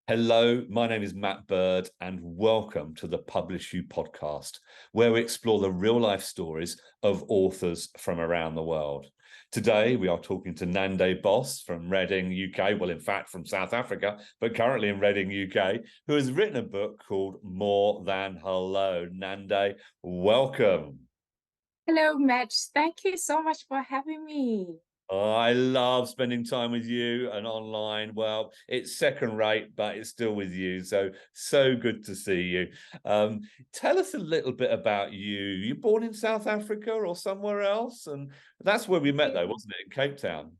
Hello, my name is Matt Bird, and welcome to the PublishU podcast, where we explore the real-life stories of authors from around the world. Today, we are talking to Nande Boss from Reading, UK, well, in fact, from South Africa, but currently in Reading, UK, who has written a book called More Than Hello. Nande, welcome. Hello, Matt. Thank you so much for having me. I love spending time with you and online. Well, it's second rate, but it's still with you. So good to see you. Um, Tell us a little bit about you. You born in South Africa or somewhere else? And that's where we met, though, wasn't it? In Cape Town.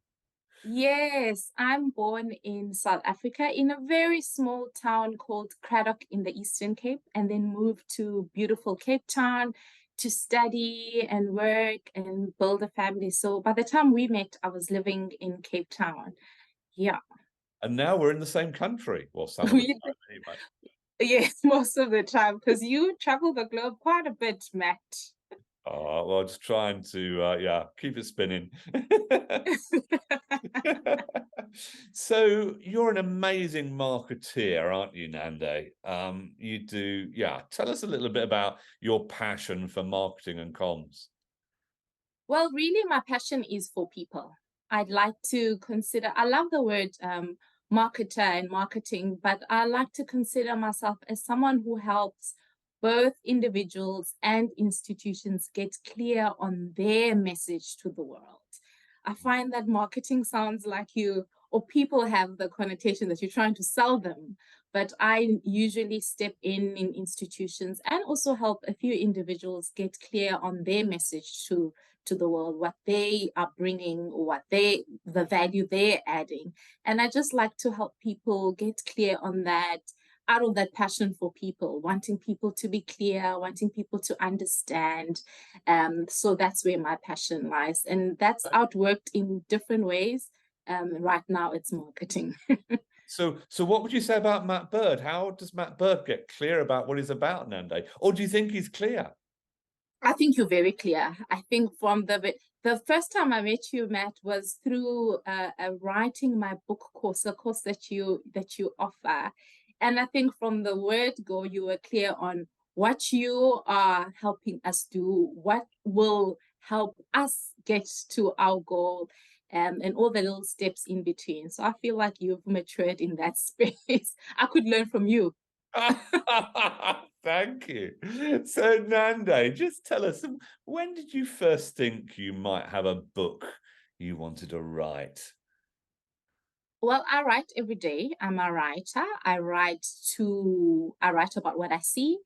Yes, I'm born in South Africa in a very small town called Cradock in the Eastern Cape, and then moved to beautiful Cape Town to study and work and build a family. So by the time we met, I was living in Cape Town. Yeah, And now we're in the same country. Well, some of the we, time, anyway. yes, most of the time, because you travel the globe quite a bit, Matt. Oh, well, just trying to, yeah, keep it spinning. So you're an amazing marketeer, aren't you, Nande? You do, yeah. Tell us a little bit about your passion for marketing and comms. Well, really, my passion is for people. I'd like to consider, I love the word marketer and marketing, but I like to consider myself as someone who helps both individuals and institutions get clear on their message to the world. I find that marketing sounds like you, or people have the connotation that you're trying to sell them. But I usually step in institutions and also help a few individuals get clear on their message to the world, what they are bringing, the value they're adding. And I just like to help people get clear on that, out of that passion for people, wanting people to be clear, wanting people to understand. So that's where my passion lies. And that's outworked in different ways. Right now it's marketing. So what would you say about Matt Bird? How does Matt Bird get clear about what he's about, Nande? Or do you think he's clear? I think you're very clear. I think from the first time I met you, Matt, was through writing my book course, a course that you offer, and I think from the word go, you were clear on what you are helping us do, what will help us get to our goal, and all the little steps in between. So I feel like you've matured in that space. I could learn from you. Thank you. So, Nande, just tell us, when did you first think you might have a book you wanted to write? Well, I write every day. I'm a writer. I write about what I see.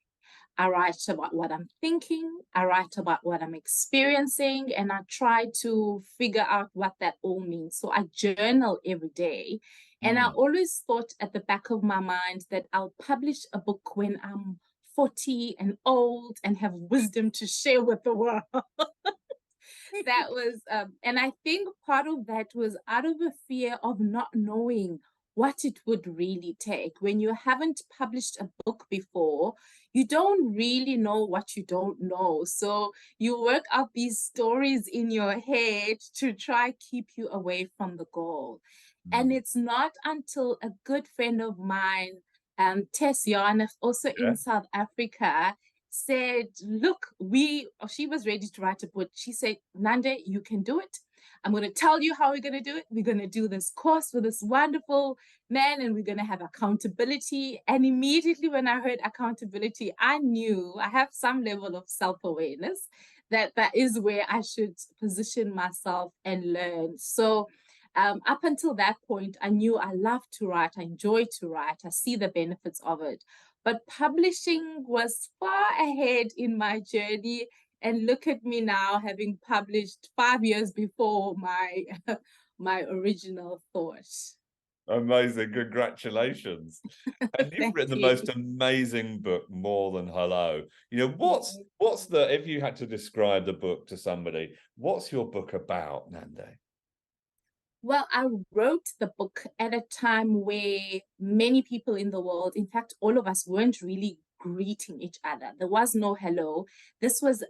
I write about what I'm thinking. I write about what I'm experiencing, and I try to figure out what that all means. So I journal every day. And I Hmm. always thought at the back of my mind that I'll publish a book when I'm 40 and old and have wisdom to share with the world. That was and I think part of that was out of a fear of not knowing what it would really take. When you haven't published a book before, you don't really know what you don't know, so you work out these stories in your head to try keep you away from the goal. And it's not until a good friend of mine, Tess Yarn, also Yeah. in South Africa, said, look, she was ready to write a book. She said, Nande, you can do it. I'm going to tell you how we're going to do it. We're going to do this course with this wonderful man, and we're going to have accountability. And immediately when I heard accountability, I knew I have some level of self-awareness that that is where I should position myself and learn. So up until that point, I knew I love to write. I enjoy to write. I see the benefits of it. But publishing was far ahead in my journey. And look at me now, having published 5 years before my my original thought. Amazing. Congratulations. And you've Thank written the you. most amazing book, More Than Hello. What's the, if you had to describe the book to somebody, what's your book about, Nande? Well, I wrote the book at a time where many people in the world, in fact, all of us weren't really greeting each other. There was no hello. This was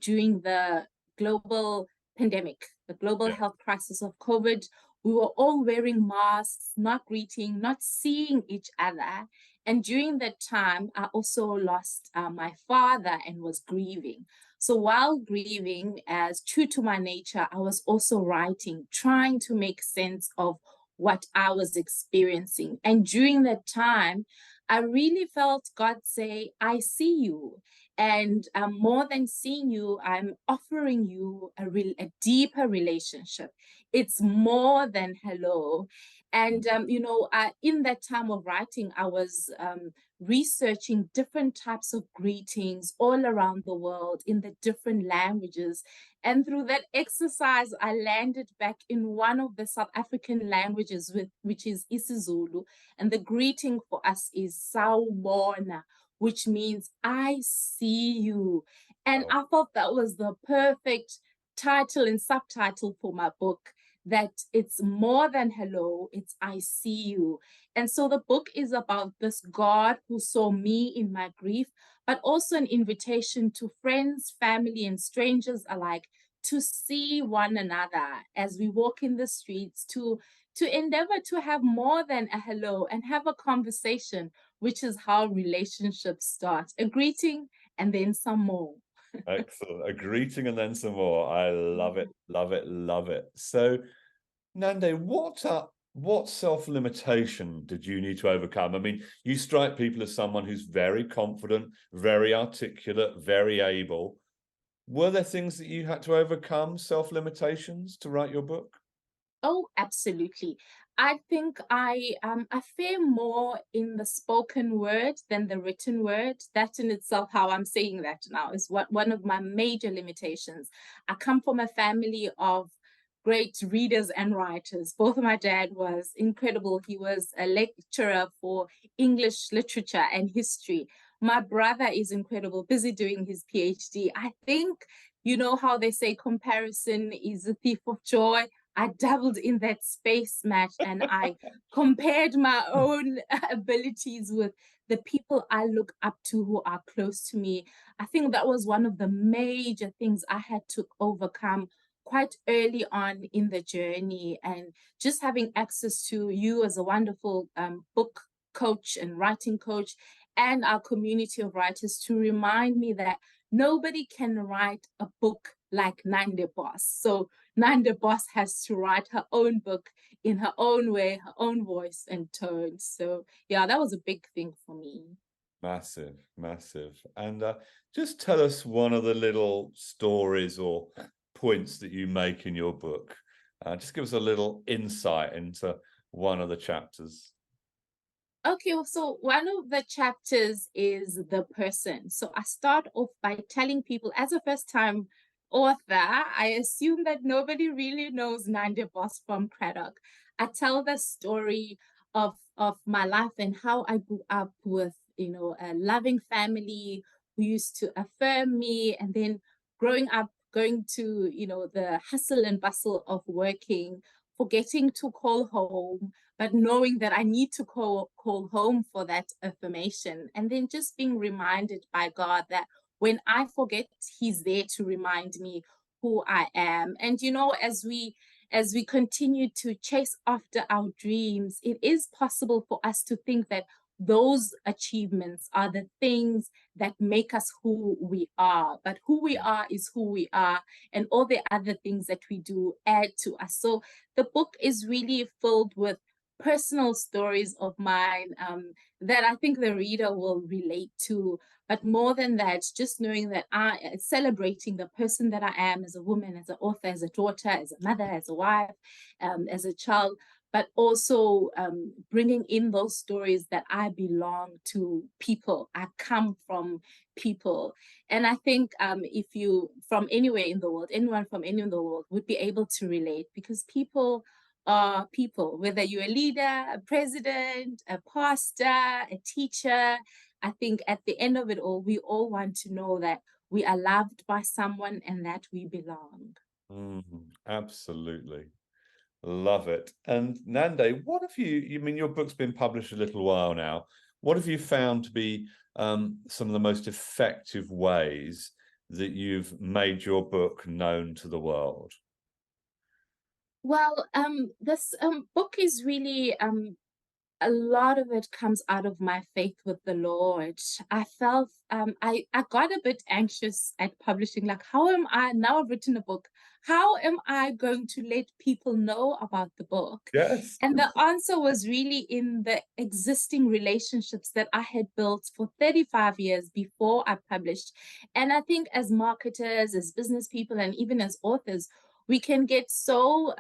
during the global pandemic, the global Yeah. health crisis of COVID, we were all wearing masks, not greeting, not seeing each other. And during that time, I also lost my father and was grieving. So while grieving, as true to my nature, I was also writing, trying to make sense of what I was experiencing. And during that time, I really felt God say, I see you. And more than seeing you, I'm offering you a deeper relationship. It's more than hello. And, in that time of writing, I was researching different types of greetings all around the world in the different languages. And through that exercise, I landed back in one of the South African languages, which is isiZulu. And the greeting for us is Sawubona, which means I see you. And I thought that was the perfect title and subtitle for my book, that it's more than hello, it's I see you. And so the book is about this God who saw me in my grief, but also an invitation to friends, family, and strangers alike to see one another as we walk in the streets, to endeavor to have more than a hello and have a conversation, which is how relationships start. A greeting and then some more. Excellent. A greeting and then some more. I love it, love it, love it. So, Nande, what self-limitation did you need to overcome? I mean, you strike people as someone who's very confident, very articulate, very able. Were there things that you had to overcome, self-limitations, to write your book? Oh, absolutely. I think I fare more in the spoken word than the written word. That in itself, how I'm saying that now, is one of my major limitations. I come from a family of great readers and writers. Both of my dad was incredible. He was a lecturer for English literature and history. My brother is incredible, busy doing his PhD. I think, you know how they say comparison is a thief of joy. I dabbled in that space, Matt, and I compared my own abilities with the people I look up to who are close to me. I think that was one of the major things I had to overcome quite early on in the journey. And just having access to you as a wonderful book coach and writing coach, and our community of writers, to remind me that nobody can write a book like Nande Boss. So Nande Boss has to write her own book in her own way, her own voice and tone. So yeah, that was a big thing for me. Massive, massive. And just tell us one of the little stories or points that you make in your book. Just give us a little insight into one of the chapters. Okay, well, so one of the chapters is the person. So I start off by telling people, as a first time author, I assume that nobody really knows Nande Boss from Craddock. I tell the story of my life and how I grew up with, a loving family who used to affirm me, and then growing up, going to, the hustle and bustle of working, forgetting to call home, but knowing that I need to call home for that affirmation. And then just being reminded by God that when I forget, He's there to remind me who I am. And as we continue to chase after our dreams, it is possible for us to think that those achievements are the things that make us who we are. But who we are is who we are, and all the other things that we do add to us. So the book is really filled with personal stories of mine that I think the reader will relate to. But more than that, just knowing that celebrating the person that I am as a woman, as an author, as a daughter, as a mother, as a wife, as a child, but also bringing in those stories that I belong to people. I come from people. And I think if you from anywhere in the world, anyone from anywhere in the world would be able to relate, because people are people, whether you're a leader, a president, a pastor, a teacher. I think at the end of it all, we all want to know that we are loved by someone and that we belong. Absolutely. Love it. And Nande, what have you mean, your book's been published a little while now. What have you found to be some of the most effective ways that you've made your book known to the world? Well, this book is really a lot of it comes out of my faith with the Lord. I felt I got a bit anxious at publishing, like, how am I now I've written a book? How am I going to let people know about the book? Yes. And the answer was really in the existing relationships that I had built for 35 years before I published. And I think as marketers, as business people, and even as authors, we can get so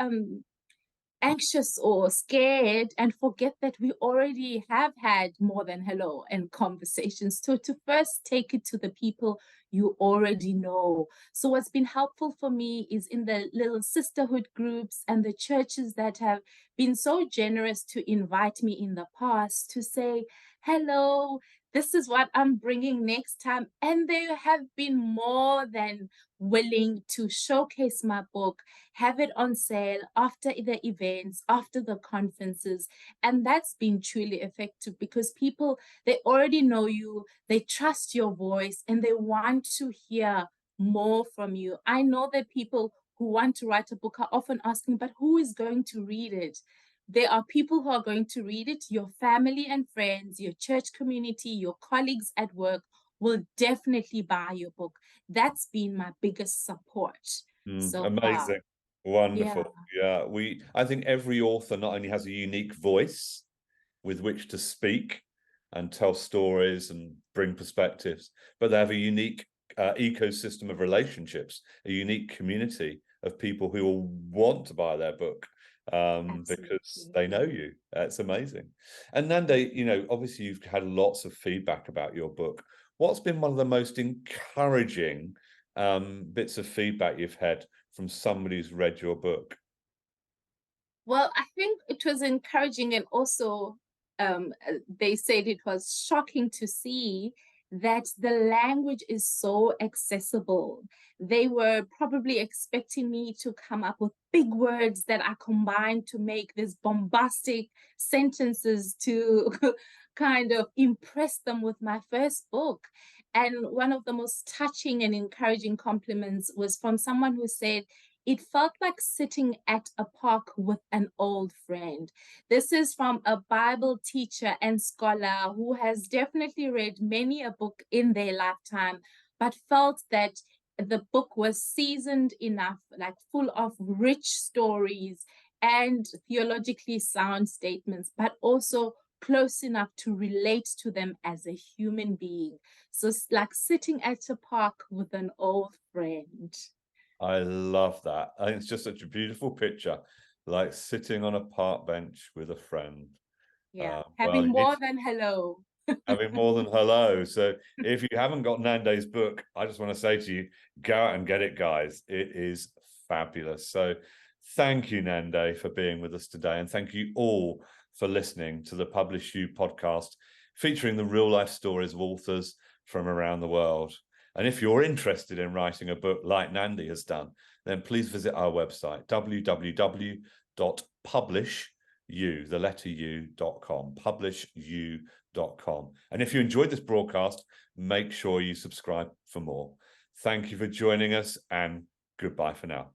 anxious or scared and forget that we already have had more than hello and conversations. So to first take it to the people you already know. So what's been helpful for me is in the little sisterhood groups and the churches that have been so generous to invite me in the past to say hello, this is what I'm bringing next time. And they have been more than willing to showcase my book, have it on sale after the events, after the conferences. And that's been truly effective because people, they already know you, they trust your voice, and they want to hear more from you. I know that people who want to write a book are often asking, but who is going to read it? There are people who are going to read it. Your family and friends, your church community, your colleagues at work will definitely buy your book. That's been my biggest support so far. Amazing. Yeah, Wonderful. Yeah, I think every author not only has a unique voice with which to speak and tell stories and bring perspectives, but they have a unique ecosystem of relationships, a unique community of people who will want to buy their book because absolutely. they know you. It's amazing. And Nande, obviously you've had lots of feedback about your book. What's been one of the most encouraging bits of feedback you've had from somebody who's read your book? Well, I think it was encouraging, and also they said it was shocking to see that the language is so accessible. They were probably expecting me to come up with big words that I combined to make these bombastic sentences to kind of impress them with my first book. And one of the most touching and encouraging compliments was from someone who said, it felt like sitting at a park with an old friend. This is from a Bible teacher and scholar who has definitely read many a book in their lifetime, but felt that the book was seasoned enough, like full of rich stories and theologically sound statements, but also close enough to relate to them as a human being. So it's like sitting at a park with an old friend. I love that. I think it's just such a beautiful picture, like sitting on a park bench with a friend. Yeah, Well, having more than hello. having more than hello. So if you haven't got Nande's book, I just want to say to you, go out and get it, guys. It is fabulous. So thank you, Nande, for being with us today. And thank you all for listening to the PublishU podcast, featuring the real life stories of authors from around the world. And if you're interested in writing a book like Nande has done, then please visit our website, www.publishu, the letter u.com, publishu.com. And if you enjoyed this broadcast, make sure you subscribe for more. Thank you for joining us, and goodbye for now.